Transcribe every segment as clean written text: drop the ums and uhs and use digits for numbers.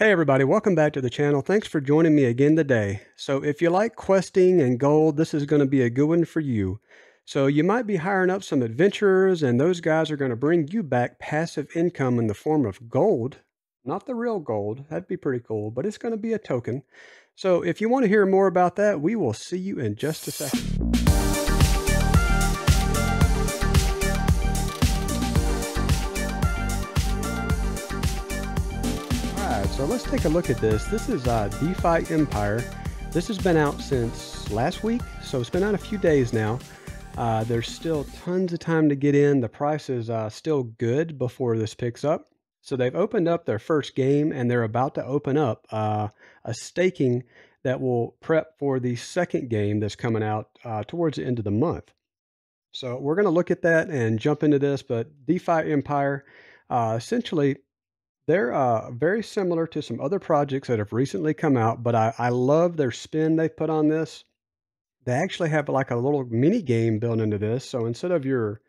Hey everybody, welcome back to the channel. Thanks for joining me again today. So if you like questing and gold, this is going to be a good one for you. So you might be hiring up some adventurers and those guys are going to bring you back passive income in the form of gold. Not the real gold, that'd be pretty cool, but it's going to be a token. So if you want to hear more about that, we will see you in just a second. All right, so let's take a look at this. This is DeFi Empire. This has been out since last week, so it's been out a few days now. There's still tons of time to get in. The price is still good before this picks up. So they've opened up their first game, and they're about to open up a staking that will prep for the second game that's coming out towards the end of the month. So we're going to look at that and jump into this. But DeFi Empire, essentially, they're very similar to some other projects that have recently come out, but I love their spin they put on this. They actually have like a little mini game built into this. So instead of your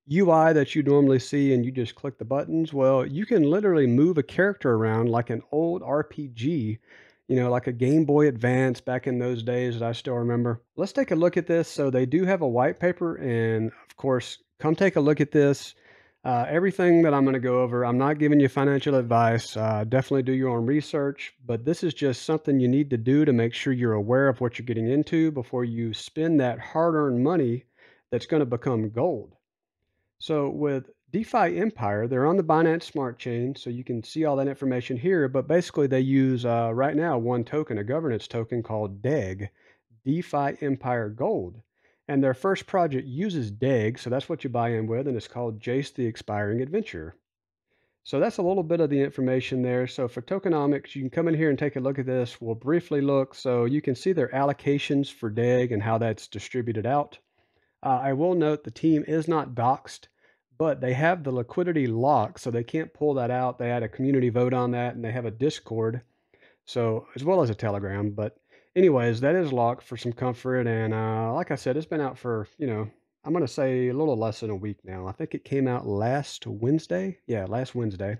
UI that you normally see and you just click the buttons, well, you can literally move a character around like an old RPG, like a Game Boy Advance back in those days that I still remember. Let's take a look at this. So they do have a white paper, and of course, come take a look at this. Everything that I'm going to go over, I'm not giving you financial advice. Definitely do your own research, but this is just something you need to do to make sure you're aware of what you're getting into before you spend that hard-earned money that's going to become gold. So with DeFi Empire, they're on the Binance Smart Chain, so you can see all that information here. But basically, they use right now one token, a governance token called DEG, DeFi Empire Gold. And their first project uses DEG, so that's what you buy in with, and it's called Jayce the Expiring Adventure. So that's a little bit of the information there. So for tokenomics, you can come in here and take a look at this. We'll briefly look. So you can see their allocations for DEG and how that's distributed out. I will note the team is not doxed, but they have the liquidity lock, so they can't pull that out. They had a community vote on that, and they have a Discord, so as well as a Telegram. But anyways, that is locked for some comfort. And like I said, it's been out for I'm gonna say a little less than a week now. I think it came out last Wednesday. Yeah, last Wednesday.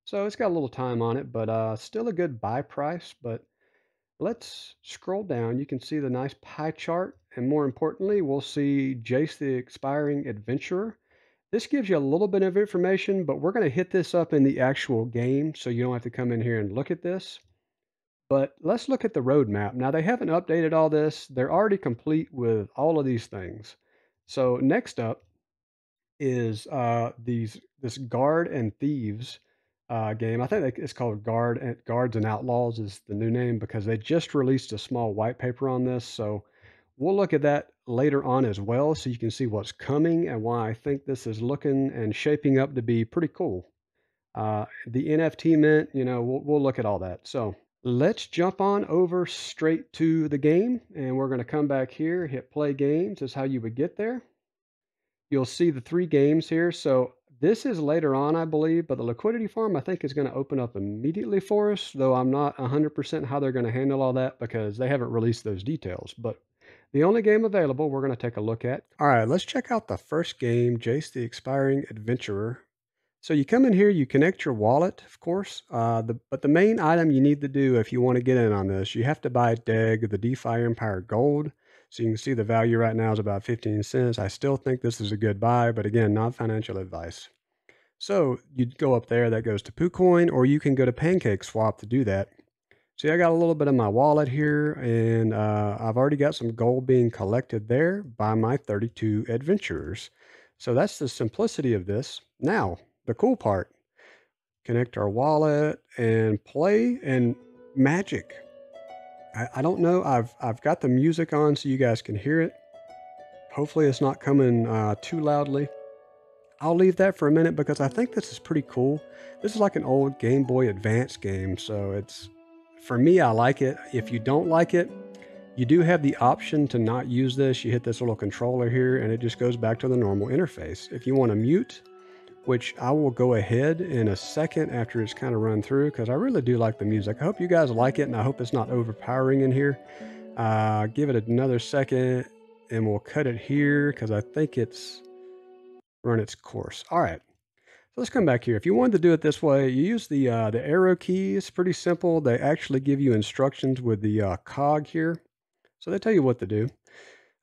So it's got a little time on it, but still a good buy price. But let's scroll down. You can see the nice pie chart, and more importantly, we'll see Jayce the Expiring Adventurer. This gives you a little bit of information, but we're going to hit this up in the actual game, so you don't have to come in here and look at this. But let's look at the roadmap. Now, they haven't updated all this. They're already complete with all of these things. So next up is this Guard and Thieves game. I think it's called Guards and Outlaws is the new name because they just released a small white paper on this. So we'll look at that later on as well, so you can see what's coming and why I think this is looking and shaping up to be pretty cool. The NFT mint, we'll look at all that. So let's jump on over straight to the game, and we're going to come back here, hit play games is how you would get there. You'll see the 3 games here. So this is later on, I believe, but the liquidity farm, I think, is going to open up immediately for us, though I'm not 100% how they're going to handle all that because they haven't released those details. But the only game available we're going to take a look at. All right, let's check out the first game, Jayce the Expiring Adventurer. So you come in here, you connect your wallet, of course, but the main item you need to do if you want to get in on this, you have to buy DEG, the DeFi Empire Gold. So you can see the value right now is about 15 cents. I still think this is a good buy, but again, not financial advice. So you'd go up there, that goes to PooCoin, or you can go to PancakeSwap to do that. See, I got a little bit of my wallet here, and I've already got some gold being collected there by my 32 adventurers. So that's the simplicity of this. Now, the cool part, connect our wallet and play, and magic. I don't know. I've got the music on so you guys can hear it. Hopefully it's not coming too loudly. I'll leave that for a minute because I think this is pretty cool. This is like an old Game Boy Advance game, so for me, I like it. If you don't like it, you do have the option to not use this. You hit this little controller here and it just goes back to the normal interface. If you want to mute, which I will go ahead in a second after it's kind of run through because I really do like the music. I hope you guys like it, and I hope it's not overpowering in here. Give it another second and we'll cut it here because I think it's run its course. All right. So let's come back here. If you wanted to do it this way, you use the arrow key. It's pretty simple. They actually give you instructions with the cog here. So they tell you what to do.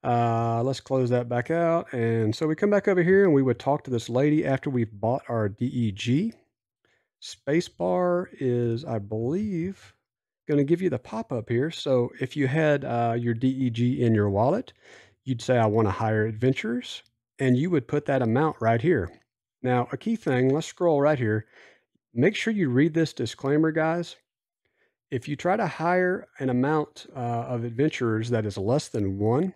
Let's close that back out. And so we come back over here and we would talk to this lady after we've bought our DEG. Spacebar is, I believe, going to give you the pop-up here. So if you had your DEG in your wallet, you'd say, I want to hire adventurers, and you would put that amount right here. Now, a key thing, let's scroll right here. Make sure you read this disclaimer, guys. If you try to hire an amount of adventurers that is less than one,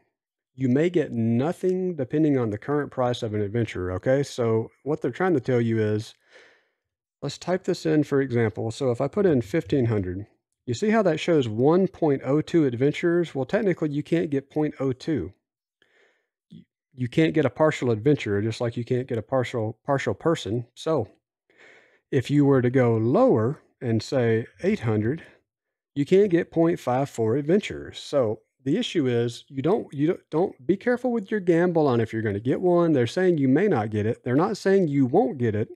you may get nothing depending on the current price of an adventurer, okay? So what they're trying to tell you is, let's type this in for example. So if I put in 1500, you see how that shows 1.02 adventurers? Well, technically you can't get 0.02. You can't get a partial adventurer, just like you can't get a partial person. So if you were to go lower and say 800, you can't get 0.54 adventurers. So the issue is you don't be careful with your gamble on if you're going to get one. They're saying you may not get it. They're not saying you won't get it,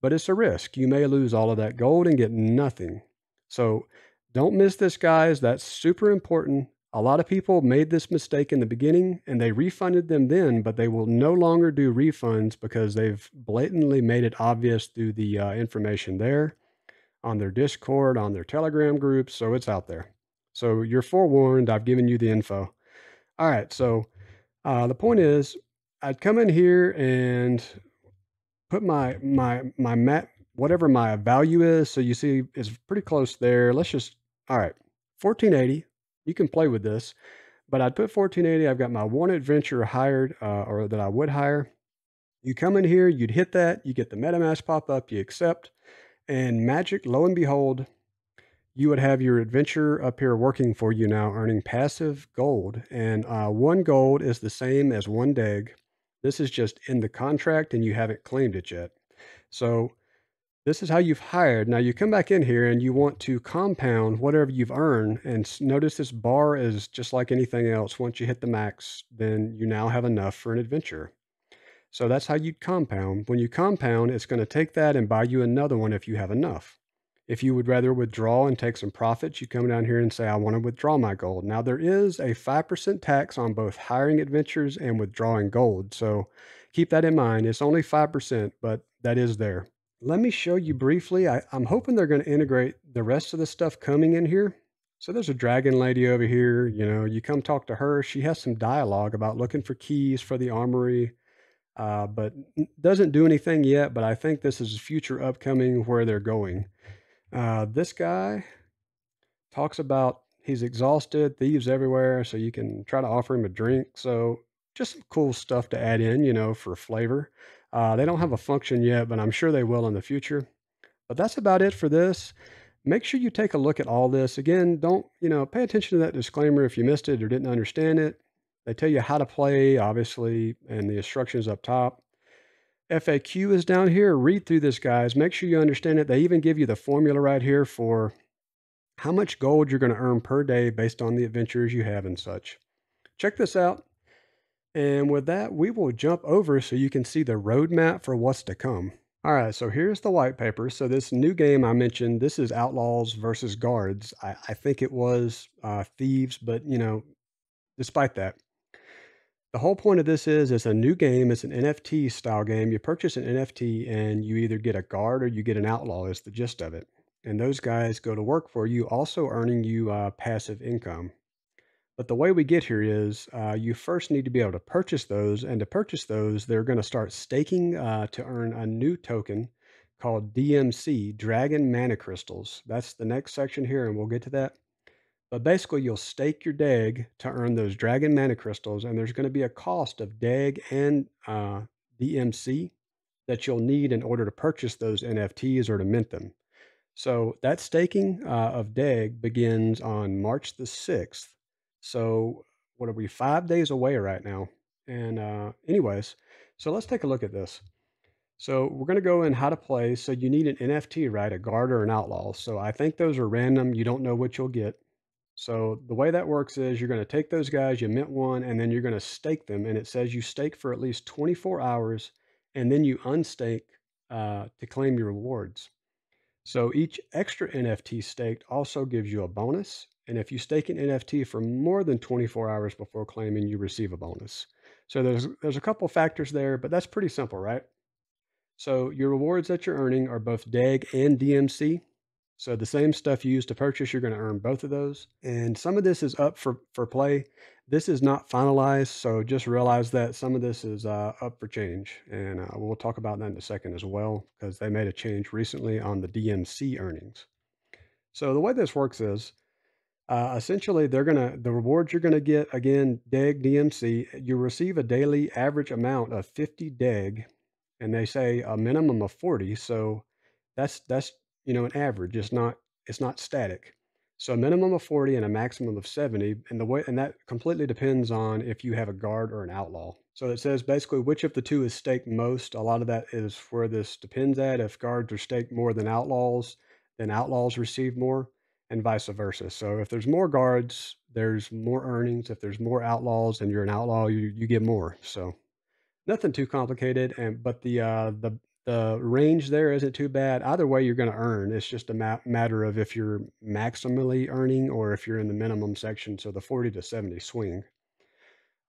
but it's a risk. You may lose all of that gold and get nothing. So don't miss this, guys. That's super important. A lot of people made this mistake in the beginning and they refunded them then, but they will no longer do refunds because they've blatantly made it obvious through the information there on their Discord, on their Telegram groups. So it's out there. So you're forewarned. I've given you the info. All right. So the point is, I'd come in here and put my map, whatever my value is. So you see it's pretty close there. Let's just, all right, 1480. You can play with this, but I'd put 1480. I've got my one adventure hired or that I would hire. You come in here, you'd hit that, you get the MetaMask pop up, you accept, and magic, lo and behold, you would have your adventure up here working for you now, earning passive gold. And 1 gold is the same as 1 DEG. This is just in the contract and you haven't claimed it yet. So this is how you've hired. Now you come back in here and you want to compound whatever you've earned. And notice this bar is just like anything else. Once you hit the max, then you now have enough for an adventure. So that's how you compound. When you compound, it's going to take that and buy you another one if you have enough. If you would rather withdraw and take some profits, you come down here and say, I want to withdraw my gold. Now, there is a 5% tax on both hiring adventures and withdrawing gold. So keep that in mind. It's only 5%, but that is there. Let me show you briefly. I'm hoping they're going to integrate the rest of the stuff coming in here. So there's a dragon lady over here. You know, you come talk to her. She has some dialogue about looking for keys for the armory. But doesn't do anything yet, but I think this is future upcoming where they're going. This guy talks about he's exhausted, thieves everywhere, so you can try to offer him a drink. So just some cool stuff to add in, you know, for flavor. They don't have a function yet, but I'm sure they will in the future. But that's about it for this. Make sure you take a look at all this. Again, don't, you know, pay attention to that disclaimer if you missed it or didn't understand it. They tell you how to play, obviously, and the instructions up top. FAQ is down here. Read through this, guys. Make sure you understand it. They even give you the formula right here for how much gold you're going to earn per day based on the adventures you have and such. Check this out. And with that, we will jump over so you can see the roadmap for what's to come. All right, so here's the white paper. So this new game I mentioned, this is Outlaws versus Guards. I think it was Thieves, but, you know, despite that, the whole point of this is it's a new game. It's an NFT style game. You purchase an NFT and you either get a guard or you get an outlaw is the gist of it. And those guys go to work for you, also earning you passive income. But the way we get here is you first need to be able to purchase those. And to purchase those, they're going to start staking to earn a new token called DMC, Dragon Mana Crystals. That's the next section here, and we'll get to that. But basically, you'll stake your DEG to earn those Dragon Mana Crystals, and there's going to be a cost of DEG and DMC that you'll need in order to purchase those NFTs or to mint them. So that staking of DEG begins on March the 6th. So what are we, 5 days away right now? And anyways, so let's take a look at this. So we're going to go in how to play. So you need an NFT, right? A guard or an outlaw. So I think those are random. You don't know what you'll get. So the way that works is you're going to take those guys, you mint one, and then you're going to stake them. And it says you stake for at least 24 hours, and then you unstake to claim your rewards. So each extra NFT staked also gives you a bonus. And if you stake an NFT for more than 24 hours before claiming, you receive a bonus. So there's a couple factors there, but that's pretty simple, right? So your rewards that you're earning are both DEG and DMC. So the same stuff you use to purchase, you're going to earn both of those. And some of this is up for play. This is not finalized, so just realize that some of this is up for change. And we'll talk about that in a second as well, because they made a change recently on the DMC earnings. So the way this works is essentially the rewards you're gonna get, again, DEG, DMC, you receive a daily average amount of 50 DEG, and they say a minimum of 40. So that's an average. It's not static. So a minimum of 40 and a maximum of 70, and that completely depends on if you have a guard or an outlaw. So it says basically which of the two is staked most. A lot of that is where this depends at. If guards are staked more than outlaws, then outlaws receive more, and vice versa. So if there's more guards, there's more earnings. If there's more outlaws and you're an outlaw, you get more. So nothing too complicated, but the range there isn't too bad. Either way, you're going to earn. It's just a matter of if you're maximally earning or if you're in the minimum section. So the 40 to 70 swing.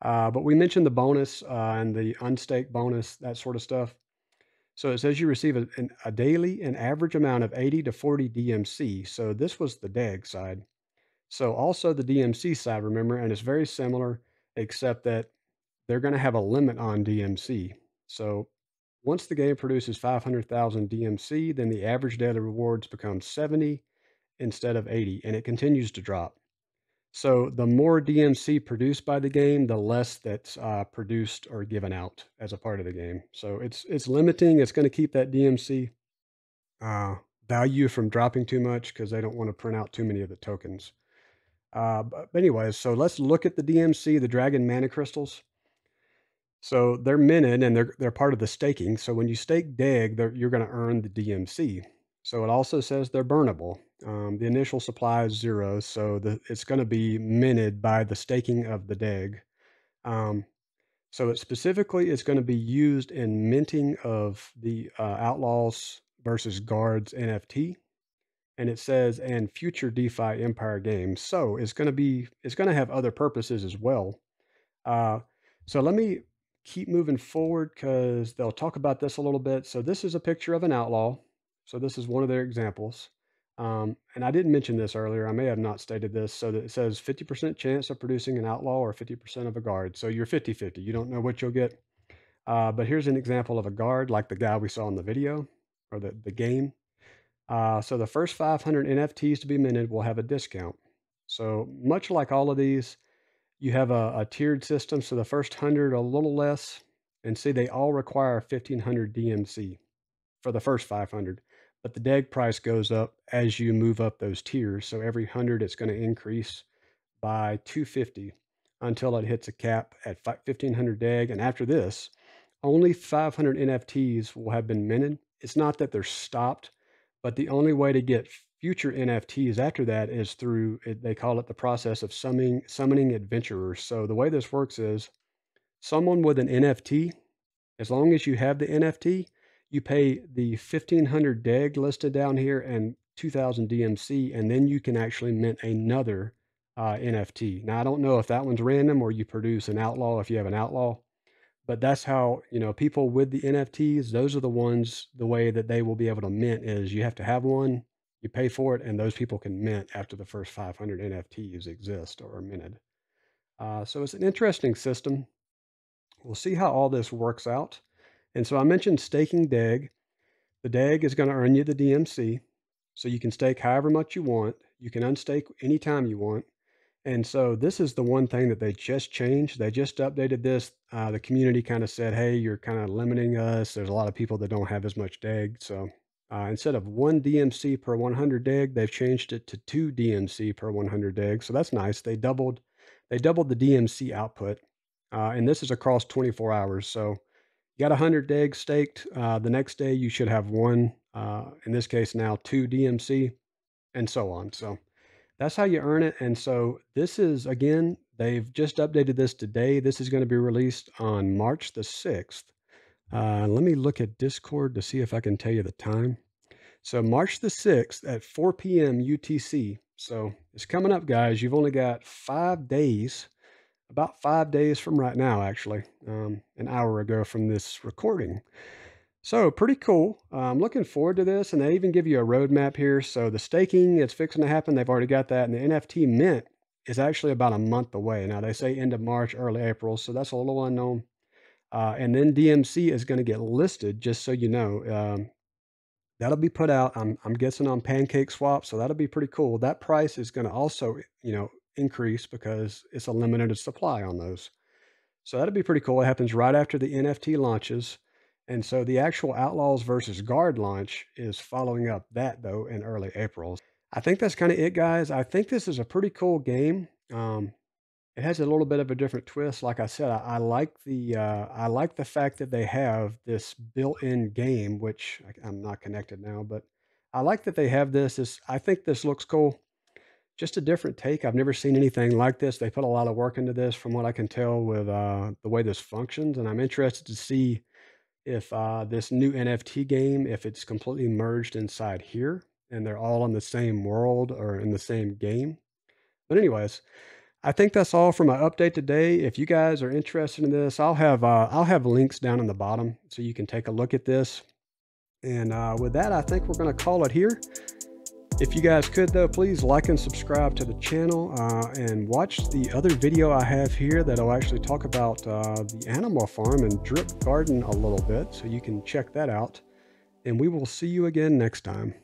But we mentioned the bonus and the unstaked bonus, that sort of stuff. So it says you receive a daily an average amount of 80 to 40 DMC. So this was the DEG side. So also the DMC side, remember, and it's very similar, except that they're going to have a limit on DMC. So once the game produces 500,000 DMC, then the average daily rewards becomes 70 instead of 80, and it continues to drop. So the more DMC produced by the game, the less that's produced or given out as a part of the game. So it's limiting. It's going to keep that DMC uh, value from dropping too much because they don't want to print out too many of the tokens. But anyways, so let's look at the DMC, the Dragon Mana Crystals. So they're minted and they're part of the staking. So when you stake DEG, you're going to earn the DMC. So it also says they're burnable. The initial supply is 0, so it's going to be minted by the staking of the DEG. So it's going to be used in minting of the Outlaws versus Guards NFT, and it says and future DeFi Empire Games. So it's going to have other purposes as well. Uh, so let me keep moving forward because they'll talk about this a little bit. So this is a picture of an outlaw. So this is one of their examples. And I didn't mention this earlier. I may have not stated this. So that it says 50% chance of producing an outlaw or 50% of a guard. So you're 50-50. You don't know what you'll get. But here's an example of a guard like the guy we saw in the video or the game. So the first 500 NFTs to be minted will have a discount. So much like all of these, you have a tiered system, so the first 100 a little less, and see they all require 1,500 DMC for the first 500, but the DEG price goes up as you move up those tiers. So every 100 it's going to increase by 250 until it hits a cap at 1,500 DEG, and after this, only 500 NFTs will have been minted. It's not that they're stopped, but the only way to get future NFTs after that is through they call it the process of summoning adventurers. So the way this works is someone with an NFT, as long as you have the NFT, you pay the 1,500 DEG listed down here and 2,000 DMC, and then you can actually mint another NFT. Now I don't know if that one's random or you produce an outlaw if you have an outlaw, but that's how, people with the NFTs, those are the way that they will be able to mint is you have to have one, you pay for it, and those people can mint after the first 500 NFTs exist or are minted. So it's an interesting system. We'll see how all this works out. And so I mentioned staking DEG. The DEG is going to earn you the DMC. So you can stake however much you want. You can unstake anytime you want. And so this is the one thing that they just changed. They just updated this. The community kind of said, hey, you're kind of limiting us. There's a lot of people that don't have as much DEG. So instead of 1 DMC per 100 DEG, they've changed it to 2 DMC per 100 DEG. So that's nice. They doubled the DMC output. And this is across 24 hours. So you got 100 DEG staked. The next day you should have 1, in this case now 2 DMC, and so on. So that's how you earn it. And so this is, again, they've just updated this today. This is going to be released on March the 6th. Let me look at Discord to see if I can tell you the time. So March the 6th at 4 p.m. UTC. So it's coming up, guys. You've only got 5 days, about 5 days from right now, actually, an hour ago from this recording. So pretty cool. I'm looking forward to this, and they even give you a roadmap here. So the staking is fixing to happen. They've already got that, and the NFT mint is actually about a month away. Now they say end of March, early April, so that's a little unknown. And then DMC is going to get listed, just so you know. That'll be put out. I'm guessing on Pancake Swap, so that'll be pretty cool. That price is going to also, increase because it's a limited supply on those. So that'll be pretty cool. It happens right after the NFT launches. And so the actual Outlaws versus Guard launch is following up that, though, in early April. I think that's kind of it, guys. I think this is a pretty cool game. It has a little bit of a different twist. Like I said, I like the fact that they have this built-in game, which I'm not connected now, but I like that they have this. I think this looks cool. Just a different take. I've never seen anything like this. They put a lot of work into this, from what I can tell, with the way this functions, and I'm interested to see if this new NFT game, if it's completely merged inside here, and they're all in the same world or in the same game. But anyways, I think that's all for my update today. If you guys are interested in this, I'll have links down in the bottom so you can take a look at this. And with that, I think we're going to call it here. If you guys could, though, please like and subscribe to the channel and watch the other video I have here that'll actually talk about the animal farm and drip garden a little bit, so you can check that out. And we will see you again next time.